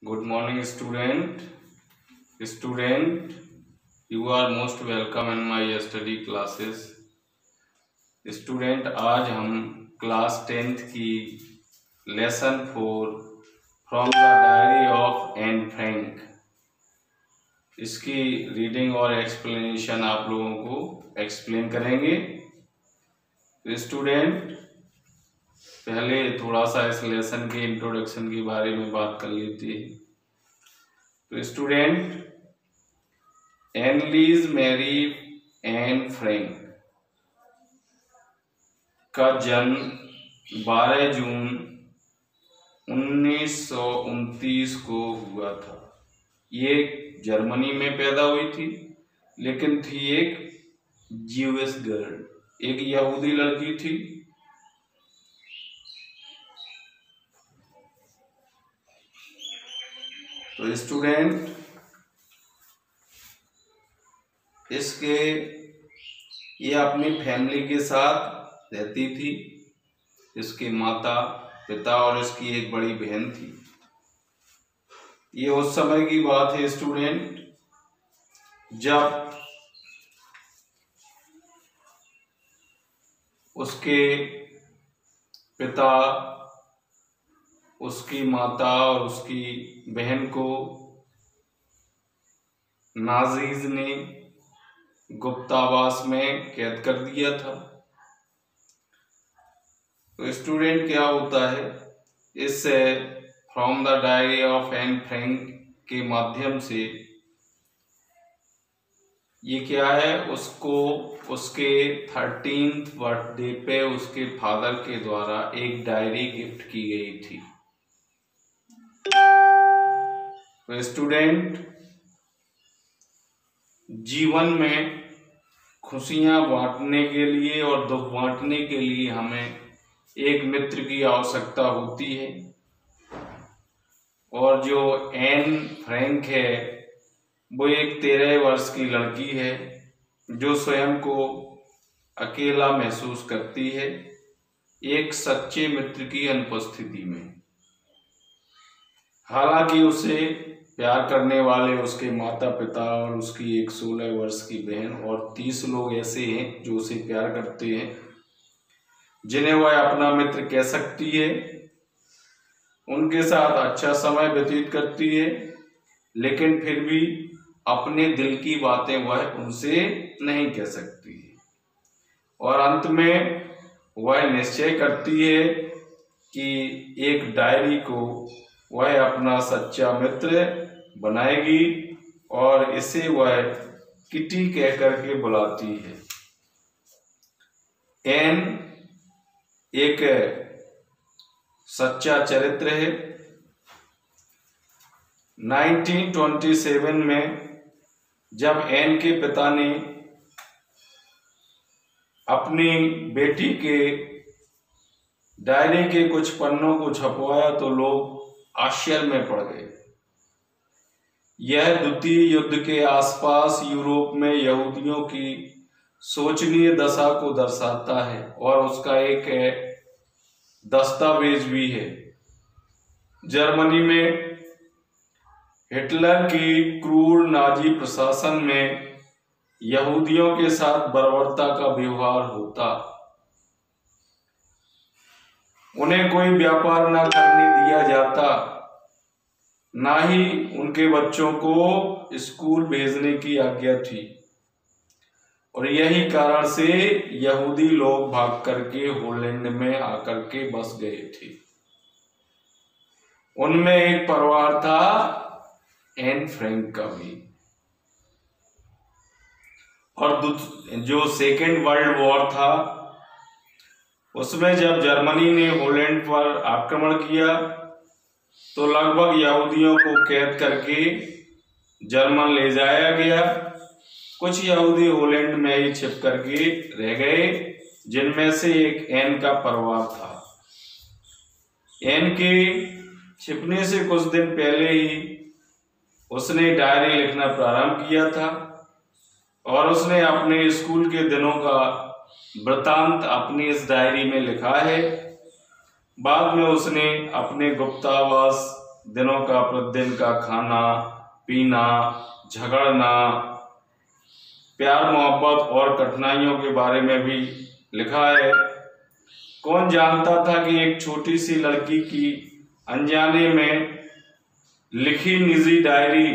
Good morning, student. Student, you are most welcome in my study classes. Student, आज हम class 10th की lesson 4 from the diary of Anne Frank इसकी reading और explanation आप लोगों को एक्सप्लेन करेंगे। स्टूडेंट, पहले थोड़ा सा इस लेसन के इंट्रोडक्शन के बारे में बात कर लेते हैं। तो स्टूडेंट, एनलीज मैरी एन फ्रैंक का जन्म 12 जून 1929 को हुआ था। ये जर्मनी में पैदा हुई थी, लेकिन थी एक ज्यूइश गर्ल, एक यहूदी लड़की थी। तो स्टूडेंट, ये अपनी फैमिली के साथ रहती थी। इसके माता पिता और इसकी एक बड़ी बहन थी। ये उस समय की बात है स्टूडेंट, जब उसके पिता, उसकी माता और उसकी बहन को नाजीज ने गुप्तावास में कैद कर दिया था। तो स्टूडेंट, क्या होता है, इस from the diary of Anne Frank के माध्यम से ये क्या है, उसको उसके 13th बर्थडे पे उसके फादर के द्वारा एक डायरी गिफ्ट की गई थी। तो स्टूडेंट, जीवन में खुशियां बांटने के लिए और दुख बांटने के लिए हमें एक मित्र की आवश्यकता होती है। और जो एन फ्रैंक है वो एक 13 वर्ष की लड़की है जो स्वयं को अकेला महसूस करती है एक सच्चे मित्र की अनुपस्थिति में। हालांकि उसे प्यार करने वाले उसके माता पिता और उसकी एक 16 वर्ष की बहन और 30 लोग ऐसे हैं जो उसे प्यार करते हैं, जिन्हें वह अपना मित्र कह सकती है। उनके साथ अच्छा समय व्यतीत करती है, लेकिन फिर भी अपने दिल की बातें वह उनसे नहीं कह सकती है। और अंत में वह निश्चय करती है कि एक डायरी को वह अपना सच्चा मित्र बनाएगी और इसे वह किटी कह करके बुलाती है। एन एक सच्चा चरित्र है। 1927 में जब एन के पिता ने अपनी बेटी के डायरी के कुछ पन्नों को छपवाया तो लोग आश्चर्य में पड़ गए। यह द्वितीय युद्ध के आसपास यूरोप में यहूदियों की शोचनीय दशा को दर्शाता है और उसका एक दस्तावेज भी है। जर्मनी में हिटलर की क्रूर नाजी प्रशासन में यहूदियों के साथ बर्बरता का व्यवहार होता। उन्हें कोई व्यापार न करने दिया जाता, ना ही उनके बच्चों को स्कूल भेजने की आज्ञा थी। और यही कारण से यहूदी लोग भाग करके होलैंड में आकर के बस गए थे। उनमें एक परिवार था एन फ्रैंक का भी। और जो सेकेंड वर्ल्ड वॉर था, उसमें जब जर्मनी ने होलैंड पर आक्रमण किया तो लगभग यहूदियों को कैद करके जर्मन ले जाया गया। कुछ यहूदी होलैंड में ही छिप करके रह गए, जिनमें से एक एन का परिवार था। एन के छिपने से कुछ दिन पहले ही उसने डायरी लिखना प्रारंभ किया था और उसने अपने स्कूल के दिनों का वृतांत अपनी इस डायरी में लिखा है। बाद में उसने अपने गुप्तावास दिनों का, प्रतिदिन का खाना पीना, झगड़ना, प्यार मोहब्बत और कठिनाइयों के बारे में भी लिखा है। कौन जानता था कि एक छोटी सी लड़की की अनजाने में लिखी निजी डायरी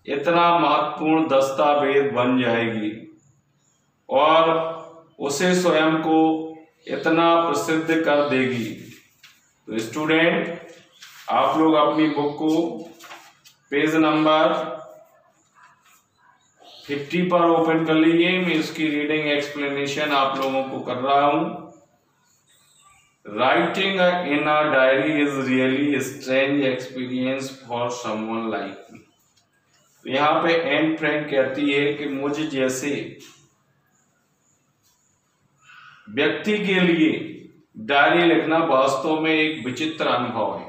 इतना महत्वपूर्ण दस्तावेज बन जाएगी और उसे स्वयं को इतना प्रसिद्ध कर देगी। तो स्टूडेंट, आप लोग अपनी बुक को पेज नंबर 50 पर ओपन कर लीजिए। मैं इसकी रीडिंग एक्सप्लेनेशन आप लोगों को कर रहा हूं। Writing in a diary is really strange experience for someone like me. तो यहाँ पे एन फ्रैंक कहती है कि मुझे जैसे व्यक्ति के लिए डायरी लिखना वास्तव में एक विचित्र अनुभव है।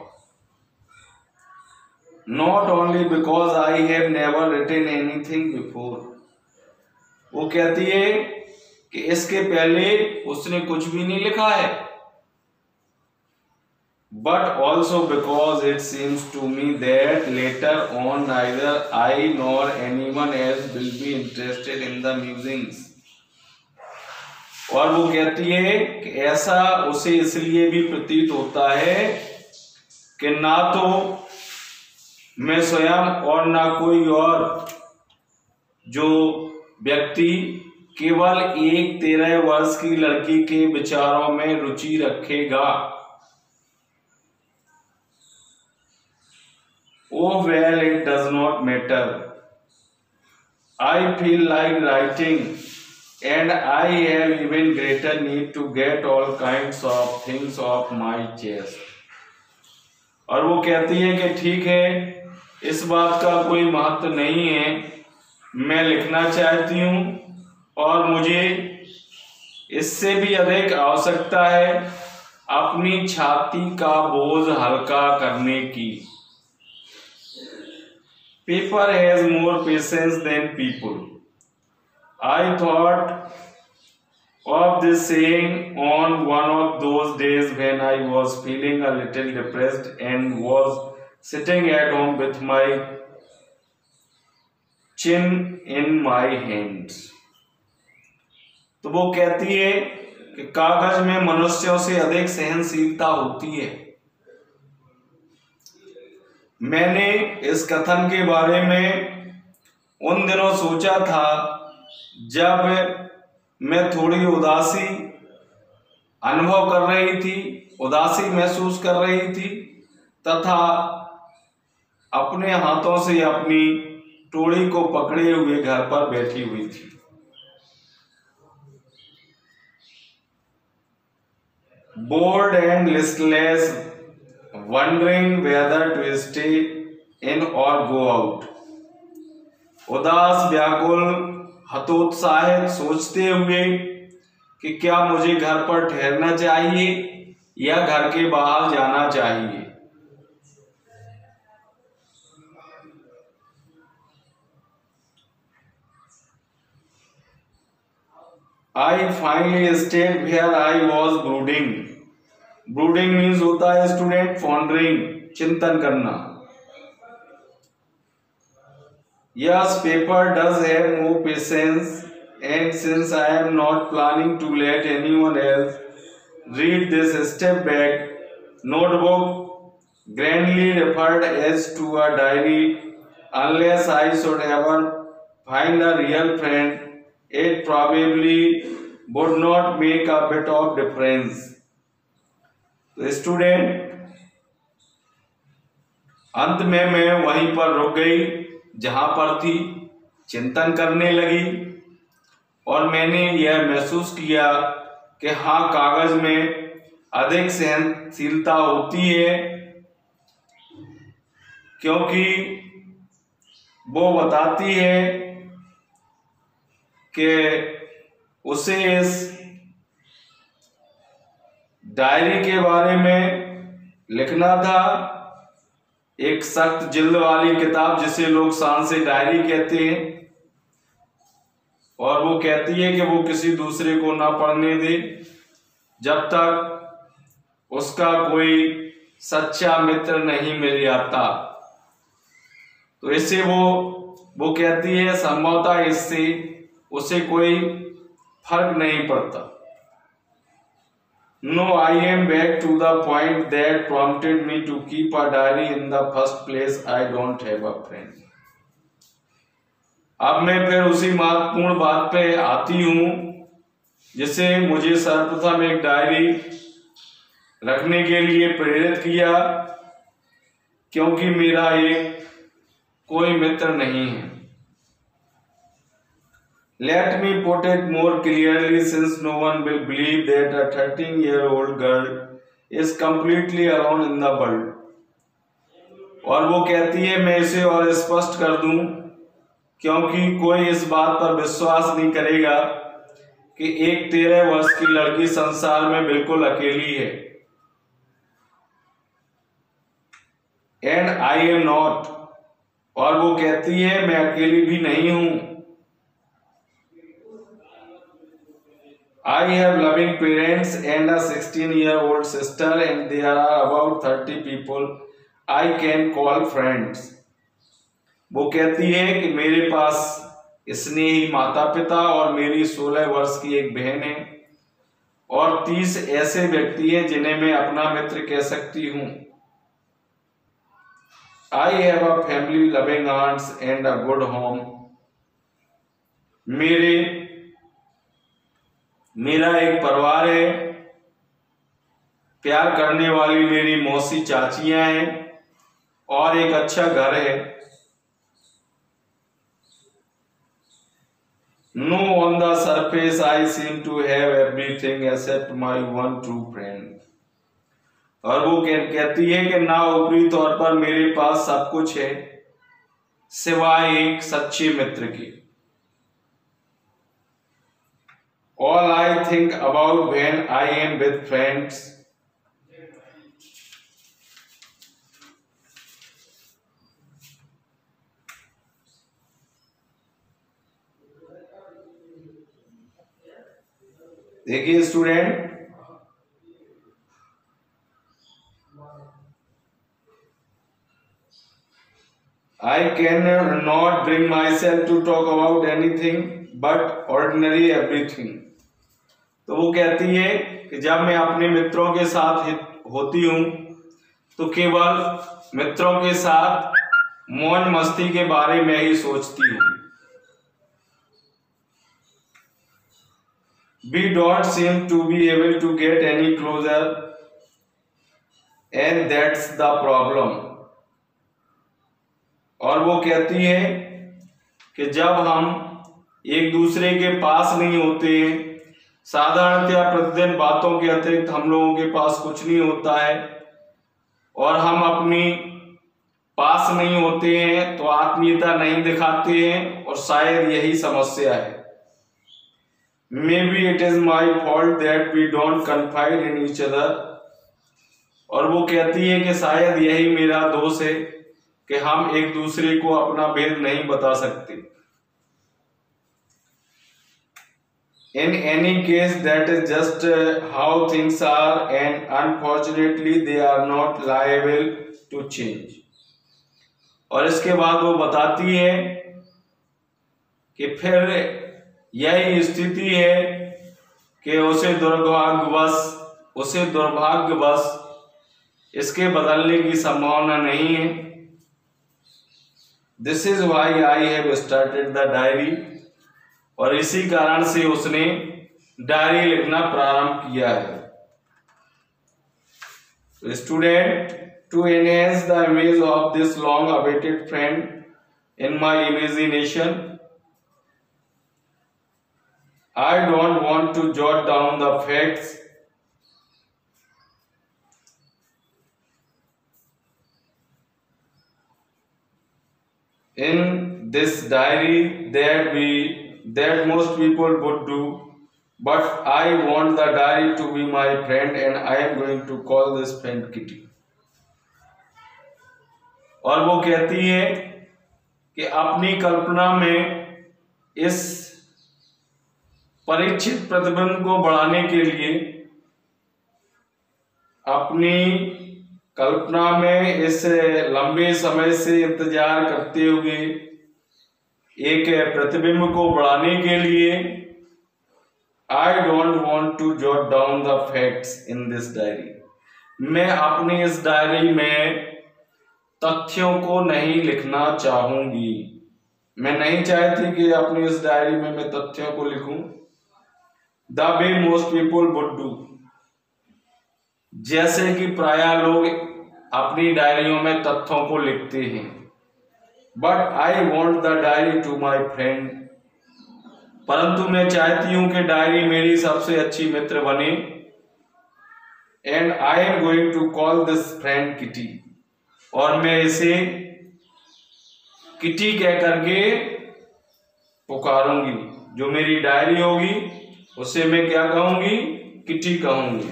Not only because I have never written anything before। वो कहती है कि इसके पहले उसने कुछ भी नहीं लिखा है, but also because it seems to me that later on neither I nor anyone else will be interested in the musings। और वो कहती है कि ऐसा उसे इसलिए भी प्रतीत होता है कि ना तो मैं स्वयं और ना कोई और जो व्यक्ति केवल एक 13 वर्ष की लड़की के विचारों में रुचि रखेगा। Oh well, it does not matter। I feel like writing and I have even greater need to get all kinds of things off my chest। और वो कहती है कि ठीक है, इस बात का कोई महत्व नहीं है, मैं लिखना चाहती हूँ और मुझे इससे भी अधिक आवश्यकता है अपनी छाती का बोझ हल्का करने की। Paper has more patience than people। I thought of this saying on one of those days when I was feeling a little depressed and was sitting at home with my chin in my hands। तो वो कहती है कि कागज में मनुष्यों से अधिक सहनशीलता होती है। मैंने इस कथन के बारे में उन दिनों सोचा था जब मैं थोड़ी उदासी अनुभव कर रही थी, उदासी महसूस कर रही थी तथा अपने हाथों से अपनी टोड़ी को पकड़े हुए घर पर बैठी हुई थी। Bored and listless, wondering whether to stay in or go out। उदास, व्याकुल, हतोत्साहित, सोचते हुए कि क्या मुझे घर पर ठहरना चाहिए या घर के बाहर जाना चाहिए। I finally stayed where I was brooding। Brooding means होता है स्टूडेंट पॉन्डरिंग, चिंतन करना। Yes, paper does have more patience, and since I am not planning to let anyone else read this step back notebook grandly referred as to a diary, unless I should ever find a real friend, it probably would not make a bit of difference। तो student, अंत में मैं वहीं पर रुक गई जहां पर थी, चिंतन करने लगी और मैंने यह महसूस किया कि हाँ, कागज में अधिक सहनशीलता होती है, क्योंकि वो बताती है कि उसे इस डायरी के बारे में लिखना था। एक सख्त जिल्द वाली किताब जिसे लोग शान से डायरी कहते हैं, और वो कहती है कि वो किसी दूसरे को ना पढ़ने दे जब तक उसका कोई सच्चा मित्र नहीं मिल जाता। तो इससे वो कहती है संभवतः इससे उसे कोई फर्क नहीं पड़ता। No, I am back to the point that prompted me to keep a diary in the first place. I don't have a friend. अब मैं फिर उसी महत्वपूर्ण बात पे आती हूँ जिसे मुझे सर्वप्रथम एक डायरी रखने के लिए प्रेरित किया, क्योंकि मेरा एक कोई मित्र नहीं है। Let me put it more clearly, since no one will believe that a 13-year-old girl is completely alone in the world. और वो कहती है मैं इसे और स्पष्ट कर दूं, क्योंकि कोई इस बात पर विश्वास नहीं करेगा कि एक 13 वर्ष की लड़की संसार में बिल्कुल अकेली है। And I am not. और वो कहती है मैं अकेली भी नहीं हूं। I have loving parents and a 16-year-old sister, and there are about 30 people I can call friends. वो कहती है कि मेरे पास स्नेही माता पिता और मेरी 16 वर्ष की एक बहन है और 30 ऐसे व्यक्ति हैं जिन्हें मैं अपना मित्र कह सकती हूँ। I have a family, loving aunts and a good home. मेरा एक परिवार है, प्यार करने वाली मेरी मौसी चाचियां हैं और एक अच्छा घर है। No, on the surface I seem to have everything except my one true friend. और वो कहती है कि ना ऊपरी तौर पर मेरे पास सब कुछ है सिवाय एक सच्चे मित्र के। All I think about when I am with friends देखिए student, I cannot bring myself to talk about anything but ordinary everything. तो वो कहती है कि जब मैं अपने मित्रों के साथ होती हूँ तो केवल मित्रों के साथ मौज मस्ती के बारे में ही सोचती हूँ। We don't seem to be able to get any closer, and that's the problem. और वो कहती है कि जब हम एक दूसरे के पास नहीं होते हैं, साधारणतया प्रतिदिन बातों के अतिरिक्त हम लोगों के पास कुछ नहीं होता है और हम अपनी पास नहीं होते हैं तो आत्मीयता नहीं दिखाते हैं और शायद यही समस्या है। Maybe it is my fault that we don't confide in each other. और वो कहती है कि शायद यही मेरा दोष है कि हम एक दूसरे को अपना भेद नहीं बता सकते। In any case, that is just how things are, and unfortunately they are not liable to change. और इसके बाद वो बताती है कि फिर यही स्थिति है कि उसे दुर्भाग्यवश इसके बदलने की संभावना नहीं है। This is why I have started the diary. और इसी कारण से उसने डायरी लिखना प्रारंभ किया है। Student, to enhance the image of this long awaited friend in my imagination, I don't want to jot down the facts in this diary that most people would do, but I want the diary to be my friend and I am going to call this friend Kitty. और वो कहती है कि अपनी कल्पना में इस परीक्षित प्रतिबिंब को बढ़ाने के लिए अपनी कल्पना में इस लंबे समय से इंतजार करते हुए एक प्रतिबिंब को बढ़ाने के लिए I don't want to jot down the facts in this diary. मैं अपनी इस डायरी में तथ्यों को नहीं लिखना चाहूंगी। मैं नहीं चाहती कि अपनी इस डायरी में मैं तथ्यों को लिखूं। The way most people would do. जैसे कि प्रायः लोग अपनी डायरियों में तथ्यों को लिखते हैं। But I want the diary to my friend. परंतु मैं चाहती हूं कि डायरी मेरी सबसे अच्छी मित्र बने। And I am going to call this friend Kitty. और मैं इसे किटी कह करके पुकारूंगी। जो मेरी डायरी होगी उसे मैं क्या कहूंगी? किटी कहूंगी।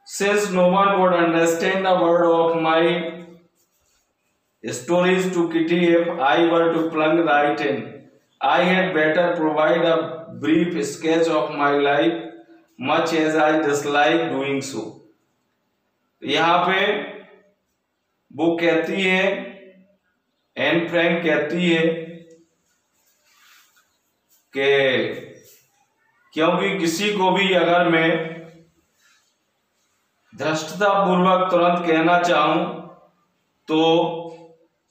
Since no one would understand a word of my stories to Kitty if I were to plunge right in, I had better provide a brief sketch of my life, much as I dislike doing so. यहाँ पे वो कहती है, Anne Frank कहती है कि क्योंकि किसी को भी अगर मैं धृष्टतापूर्वक तुरंत कहना चाहूं तो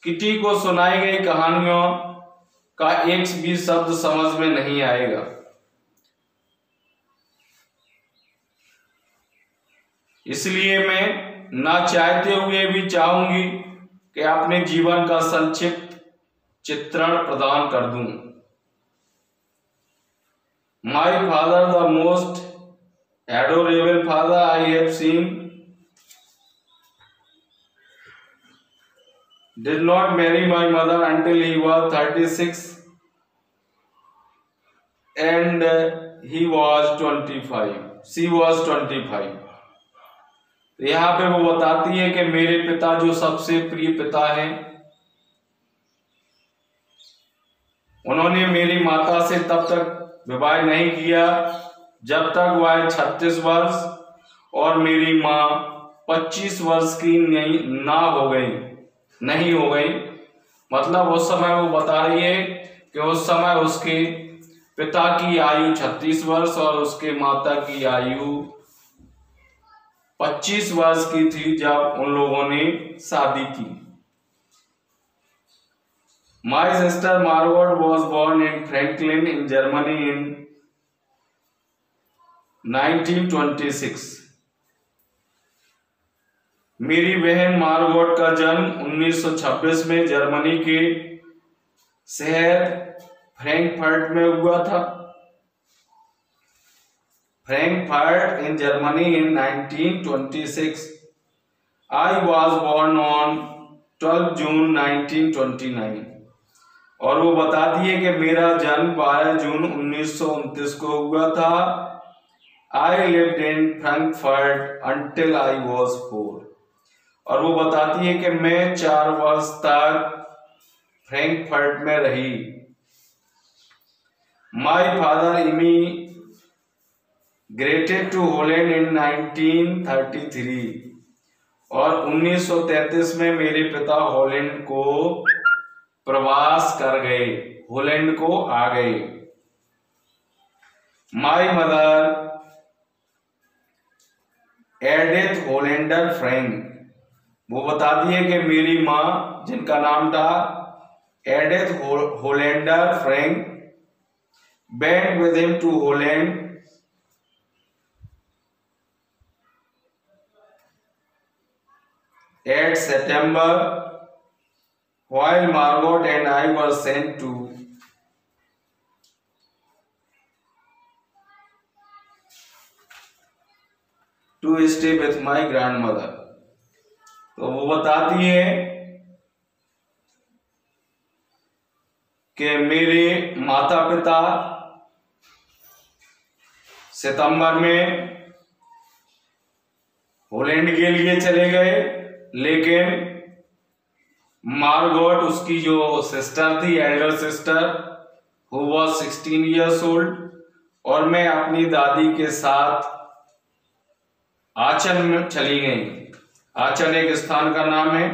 किटी को सुनाई गई कहानियों का एक भी शब्द समझ में नहीं आएगा। इसलिए मैं ना चाहते हुए भी चाहूंगी कि अपने जीवन का संक्षिप्त चित्रण प्रदान कर दूं। My father the most adorable father I have seen did not marry my mother until he was 36 and he was 25. She was 25. यहाँ पे वो बताती है कि मेरे पिता जो सबसे प्रिय पिता हैं, उन्होंने मेरी माता से तब तक विवाह नहीं किया जब तक वह 36 वर्ष और मेरी माँ 25 वर्ष की नहीं हो गई। मतलब उस समय वो बता रही है कि उस समय उसके पिता की आयु 36 वर्ष और उसके माता की आयु 25 वर्ष की थी जब उन लोगों ने शादी की। My sister Margot was born in Franklin in Germany in 1926। मेरी बहन मार्गोट का जन्म 1926 में जर्मनी के शहर फ्रैंकफर्ट में हुआ था। Frankfurt in Germany in 1926। I was born on 12 June 1929। और वो बताती है कि मेरा जन्म 12 जून 1929 को हुआ था। I lived in Frankfurt until I was 4। और वो बताती है कि मैं 4 वर्ष तक फ्रैंकफर्ट में रही। My father immigrated to Holland in 1933। और 1933 में मेरे पिता हॉलैंड को प्रवास कर गए, हॉलैंड को आ गए। My mother Edith Hollander Frank. वो बताती है कि मेरी माँ, जिनका नाम था Edith Hollander Frank, went with him to Holland at September, while Margot and I were sent to stay with my grandmother. तो वो बताती है कि मेरे माता पिता सितंबर में हॉलैंड के लिए चले गए, लेकिन मार्गोट, उसकी जो सिस्टर थी, Elder sister, who was 16 years old, और मैं अपनी दादी के साथ आचन में चली गई। आचन एक स्थान का नाम है।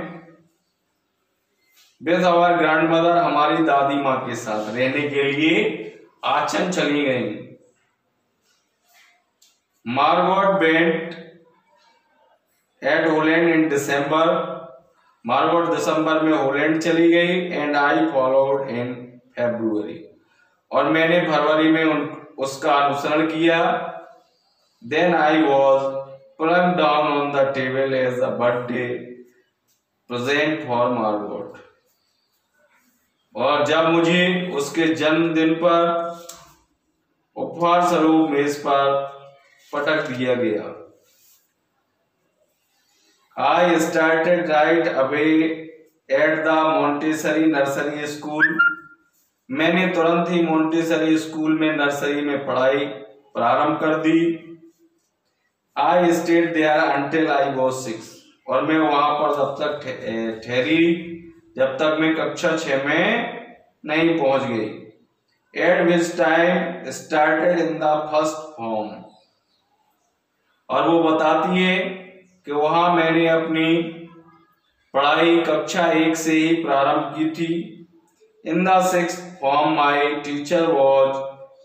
विद आवर ग्रैंडमदर, हमारी दादी माँ के साथ रहने के लिए आचन चली गई। Margot went at Holland in December, Margot दिसंबर में होलैंड चली गई। एंड आई फॉलोड इन फरवरी, और मैंने फरवरी में उसका अनुसरण किया। Then I was plunked down on the table as a birthday present for Margot, और जब मुझे उसके जन्मदिन पर उपहार स्वरूप मेज पर पटक दिया गया। I started right away at the Montessori nursery school, मैंने तुरंत ही मोंटेसरी स्कूल में नर्सरी में पढ़ाई प्रारंभ कर दी। I stayed there until I was 6, और मैं वहां पर तब तक ठहरी जब तक मैं कक्षा 6 में नहीं पहुंच गई। At which time started in the first form, और वो बताती है कि वहां मैंने अपनी पढ़ाई कक्षा 1 से ही प्रारंभ की थी। In the 6th form my teacher was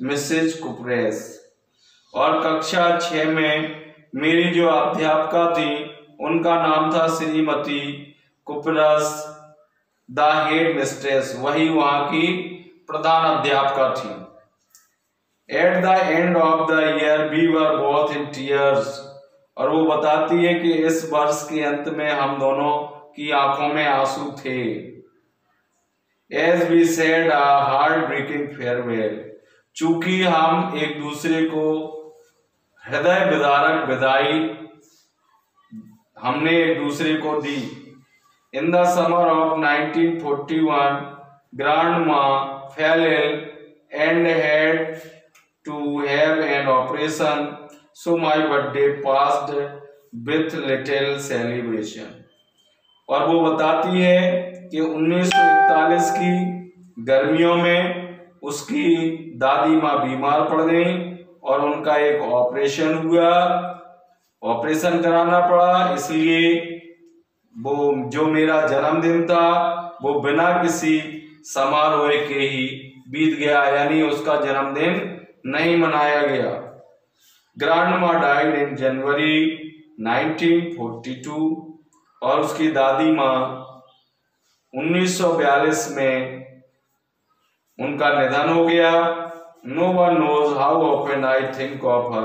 Mrs. Kupresh, और कक्षा 6 में मेरी जो अध्यापिका थी उनका नाम था श्रीमती कुपरस, द हेड मिस्ट्रेस, वही वहां की प्रधान अध्यापिका थी। At the end of the year we were both in tears, और वो बताती है कि इस वर्ष के अंत में हम दोनों की आंखों में आंसू थे। As we said a heart-breaking farewell, चूंकि हम एक दूसरे को हृदय विदारक विदाई हमने एक दूसरे को दी। In the summer of 1941, Grandma fell ill and had to have an operation, so my birthday passed with little celebration, और वो बताती है कि 1941 की गर्मियों में उसकी दादी माँ बीमार पड़ गई और उनका एक ऑपरेशन हुआ, ऑपरेशन कराना पड़ा, इसलिए वो जो मेरा जन्मदिन था वो बिना किसी समारोह के ही बीत गया, यानी उसका जन्मदिन नहीं मनाया गया। ग्रैंडमा डाइड इन जनवरी 1942, और उसकी दादी माँ 1942 में उनका निधन हो गया। No one knows how often I think of her,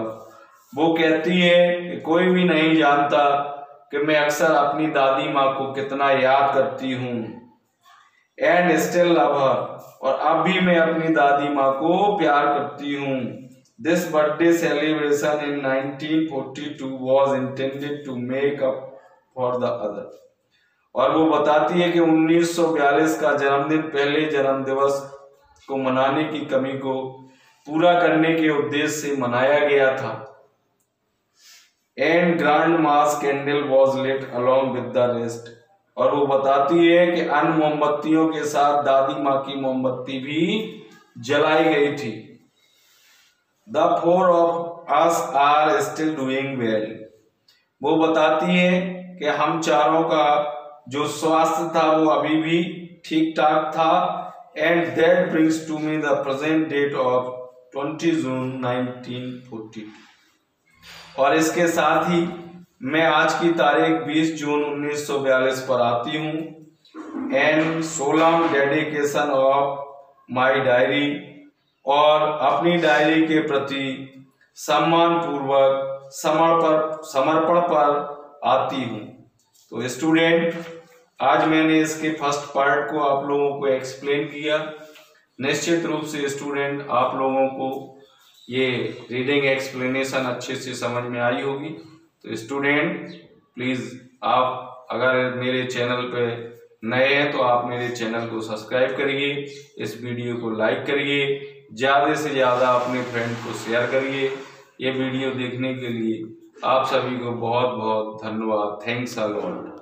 वो कहती है कि कोई भी नहीं जानता कि मैं अक्सर अपनी दादी माँ को कितना याद करती हूँ। एंड स्टिल लव हर, और अब भी मैं अपनी दादी माँ को प्यार करती हूँ। This birthday celebration in 1942 was intended to make up for the other, और वो बताती है कि 1942 का जन्मदिन पहले जन्म दिवस को मनाने की कमी को पूरा करने के उद्देश्य से मनाया गया था। And grandma's candle was lit along with the rest, और वो बताती है कि अन्य मोमबत्तियों के साथ दादी माँ की मोमबत्ती भी जलाई गई थी। The 4 of us are still doing well, वो बताती है कि हम चारों का जो स्वास्थ्य था वो अभी भी ठीक ठाक था। And that brings to me the present date of 20 June 1942, और इसके साथ ही मैं आज की तारीख 20 जून 1942 पर आती हूँ। And solemn dedication of my diary, और अपनी डायरी के प्रति सम्मान पूर्वक समर्पण पर आती हूँ। तो स्टूडेंट, आज मैंने इसके फर्स्ट पार्ट को आप लोगों को एक्सप्लेन किया। निश्चित रूप से स्टूडेंट आप लोगों को ये रीडिंग एक्सप्लेनेशन अच्छे से समझ में आई होगी। तो स्टूडेंट प्लीज़ आप अगर मेरे चैनल पे नए हैं तो आप मेरे चैनल को सब्सक्राइब करिए, इस वीडियो को लाइक करिए, ज़्यादा से ज़्यादा अपने फ्रेंड को शेयर करिए। ये वीडियो देखने के लिए आप सभी को बहुत बहुत धन्यवाद। Thanks a lot.